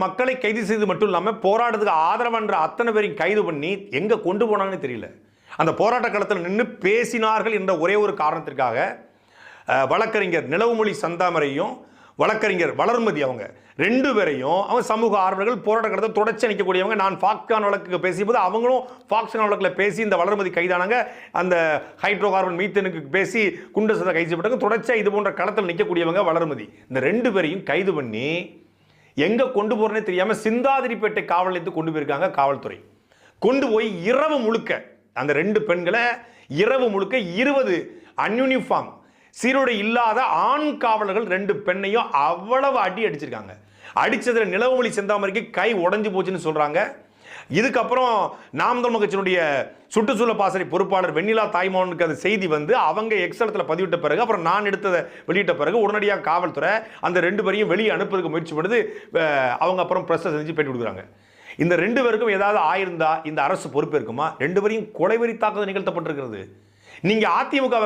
மக்களை கைது செய்து மட்டும் இல்லாமல் போராட்டத்துக்கு ஆதரவன்ற அத்தனை பேரையும் கைது பண்ணி எங்க கொண்டு போனாங்கன்னு தெரியல. அந்த போராட்ட களத்தில் நின்று பேசினார்கள் என்ற ஒரே ஒரு காரணத்திற்காக வழக்கறிஞர் நிலவுமொழி சந்தாமரையும் வழக்கறிஞர் வளர்மதி அவங்க ரெண்டு பேரையும் அவங்க சமூக ஆர்வலர்கள் போராட்ட களத்தை தொடர்ச்சி அளிக்கக்கூடியவங்க. நான் ஃபாக்ஸ்கான் வழக்கு பேசியபோது அவங்களும் ஃபாக்ஸ்கான் வழக்கில் பேசி இந்த வளர்மதி கைதானாங்க. அந்த ஹைட்ரோ கார்பன் மீத்தனுக்கு பேசி குண்டு சதை கைது செய்யப்பட்டாங்க. தொடர்ச்சியாக இது போன்ற களத்தில் நிற்கக்கூடியவங்க வளர்மதி. இந்த ரெண்டு பேரையும் கைது பண்ணி எங்கே கொண்டு போகிறேன்னே தெரியாமல் சிந்தாதிரிப்பேட்டை காவல் நிலையத்துக்கு கொண்டு போயிருக்காங்க காவல்துறை. கொண்டு போய் இரவு முழுக்க அந்த ரெண்டு பெண்களை இரவு முழுக்க 20 அன்யூனிஃபார்ம் சீருடை இல்லாத ஆண் காவலர்கள் ரெண்டு பெண்ணையும் அவ்வளவு அடிச்சிருக்காங்க. அடிச்சதுல நிலவுமொழி செந்தாமரைக்கு கை உடைஞ்சு போச்சுன்னு சொல்றாங்க. இதுக்கப்புறம் நாம் தமிழர் கட்சியினுடைய சுற்றுச்சூழல் பாசறை பொறுப்பாளர் வெண்ணிலா தாய்மாவனுக்கு அந்த செய்தி வந்து அவங்க எக்ஸலத்தில் பதிவிட்ட பிறகு அப்புறம் நான் எடுத்ததை வெளியிட்ட பிறகு உடனடியாக காவல்துறை அந்த ரெண்டு பேரையும் வெளியே அனுப்புறதுக்கு முயற்சி பண்ணுது. அவங்க அப்புறம் பிரஸ் செஞ்சு பேட்டி கொடுக்குறாங்க. இந்த ரெண்டு பேருக்கும் ஏதாவது ஆயிருந்தா இந்த அரசு பொறுப்பேற்குமா? ரெண்டு பேரையும் கொலைவெறி தாக்குதல் நிகழ்த்தப்பட்டிருக்கிறது. நீங்க அதிமுக